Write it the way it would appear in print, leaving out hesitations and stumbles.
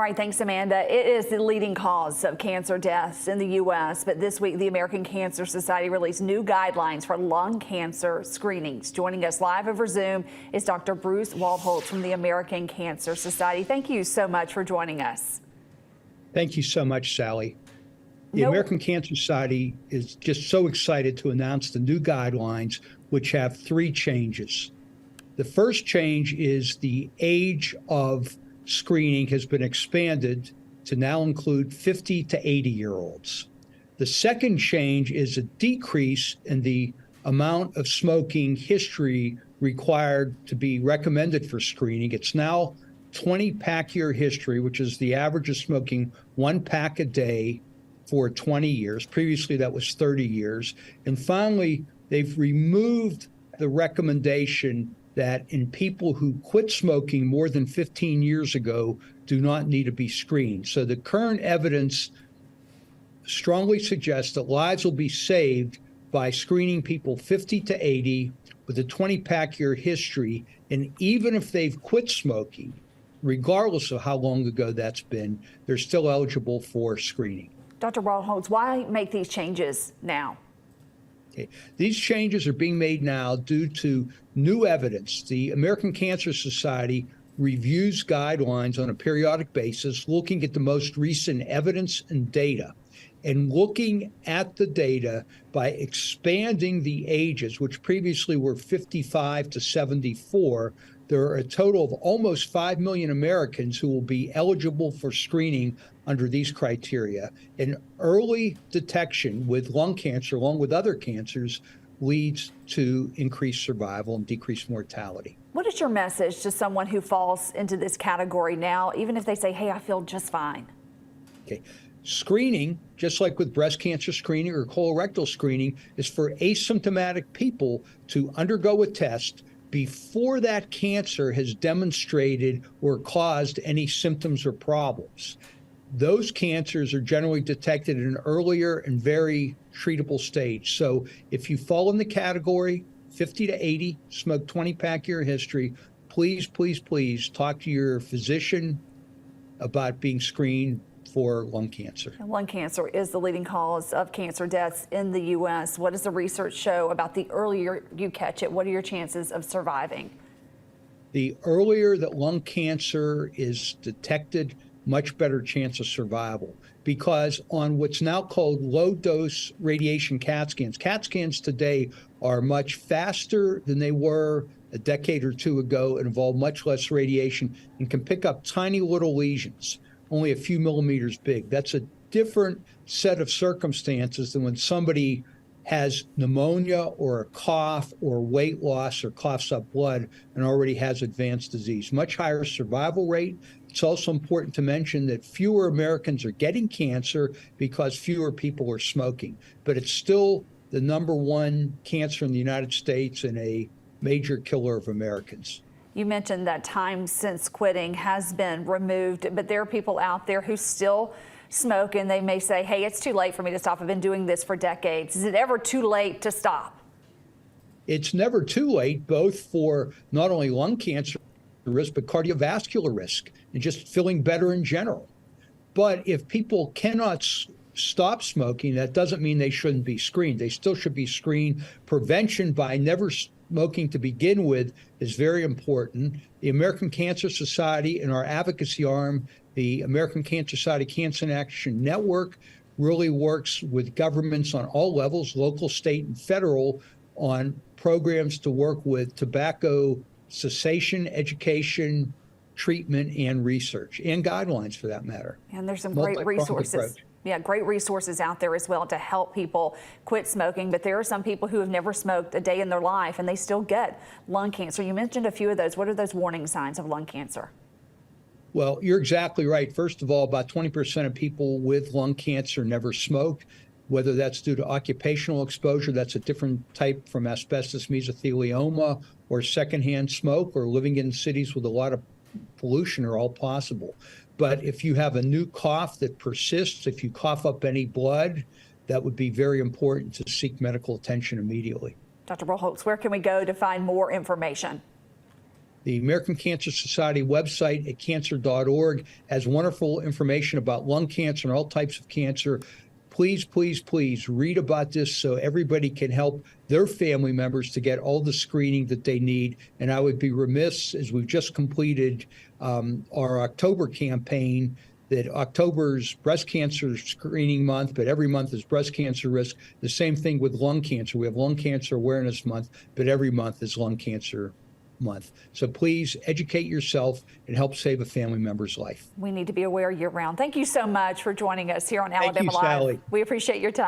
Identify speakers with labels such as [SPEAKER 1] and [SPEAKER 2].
[SPEAKER 1] right, thanks, Amanda. It is the leading cause of cancer deaths in the U.S., but this week the American Cancer Society released new guidelines for lung cancer screenings. Joining us live over Zoom is Dr. Bruce Waldholtz from the American Cancer Society. Thank you so much for joining us.
[SPEAKER 2] Thank you so much, Sally. The American Cancer Society is just so excited to announce the new guidelines, which have 3 changes. The first change is the age of screening has been expanded to now include 50 to 80-year-olds. The second change is a decrease in the amount of smoking history required to be recommended for screening. It's now 20 pack year history, which is the average of smoking 1 pack a day for 20 years. Previously, that was 30 years. And finally, they've removed the recommendation that in people who quit smoking more than 15 years ago do not need to be screened. So the current evidence strongly suggests that lives will be saved by screening people 50 to 80 with a 20 pack year history. And even if they've quit smoking, regardless of how long ago that's been, they're still eligible for screening.
[SPEAKER 1] Dr. Waldholtz, why make these changes now?
[SPEAKER 2] Okay. These changes are being made now due to new evidence. The American Cancer Society reviews guidelines on a periodic basis, looking at the most recent evidence and data. And looking at the data by expanding the ages, which previously were 55 to 74, there are a total of almost 5 million Americans who will be eligible for screening under these criteria. And early detection with lung cancer, along with other cancers, leads to increased survival and decreased mortality.
[SPEAKER 1] What is your message to someone who falls into this category now, even if they say, hey, I feel just fine?
[SPEAKER 2] Okay. Screening, just like with breast cancer screening or colorectal screening, is for asymptomatic people to undergo a test before that cancer has demonstrated or caused any symptoms or problems. Those cancers are generally detected at an earlier and very treatable stage. So if you fall in the category 50 to 80, smoke 20 pack year history, please, please, please talk to your physician about being screened for lung cancer.
[SPEAKER 1] Lung cancer is the leading cause of cancer deaths in the U.S. What does the research show about the earlier you catch it? What are your chances of surviving?
[SPEAKER 2] The earlier that lung cancer is detected, much better chance of survival, because on what's now called low-dose radiation CAT scans today are much faster than they were a decade or 2 ago and involve much less radiation and can pick up tiny little lesions, only a few millimeters big. That's a different set of circumstances than when somebody has pneumonia or a cough or weight loss or coughs up blood and already has advanced disease. Much higher survival rate. It's also important to mention that fewer Americans are getting cancer because fewer people are smoking, but it's still the #1 cancer in the United States and a major killer of Americans.
[SPEAKER 1] You mentioned that time since quitting has been removed, but there are people out there who still smoke and they may say, hey, it's too late for me to stop. I've been doing this for decades. Is it ever too late to stop?
[SPEAKER 2] It's never too late, both for not only lung cancer risk, but cardiovascular risk and just feeling better in general. But if people cannot stop smoking, that doesn't mean they shouldn't be screened. They still should be screened. Prevention by never smoking to begin with is very important. The American Cancer Society and our advocacy arm, the American Cancer Society Cancer Action Network, really works with governments on all levels, local, state, and federal, on programs to work with tobacco cessation, education, treatment, and research, and guidelines for that matter.
[SPEAKER 1] And there's some great resources. Yeah, great resources out there as well to help people quit smoking. But there are some people who have never smoked a day in their life and they still get lung cancer. You mentioned a few of those. What are those warning signs of lung cancer?
[SPEAKER 2] Well, you're exactly right. First of all, about 20% of people with lung cancer never smoked, whether that's due to occupational exposure, that's a different type from asbestos, mesothelioma, or secondhand smoke, or living in cities with a lot of pollution are all possible. But if you have a new cough that persists, if you cough up any blood, that would be very important to seek medical attention immediately.
[SPEAKER 1] Dr. Waldholtz, where can we go to find more information?
[SPEAKER 2] The American Cancer Society website at cancer.org has wonderful information about lung cancer and all types of cancer. Please, please, please read about this so everybody can help their family members to get all the screening that they need. And I would be remiss, as we've just completed our October campaign, that October's breast cancer screening month, but every month is breast cancer risk. The same thing with lung cancer. We have Lung Cancer Awareness Month, but every month is Lung Cancer Month. So please educate yourself and help save a family member's life.
[SPEAKER 1] We need to be aware year round. Thank you so much for joining us here on
[SPEAKER 2] Thank
[SPEAKER 1] Alabama
[SPEAKER 2] you,
[SPEAKER 1] Live.
[SPEAKER 2] Sally.
[SPEAKER 1] We appreciate your time.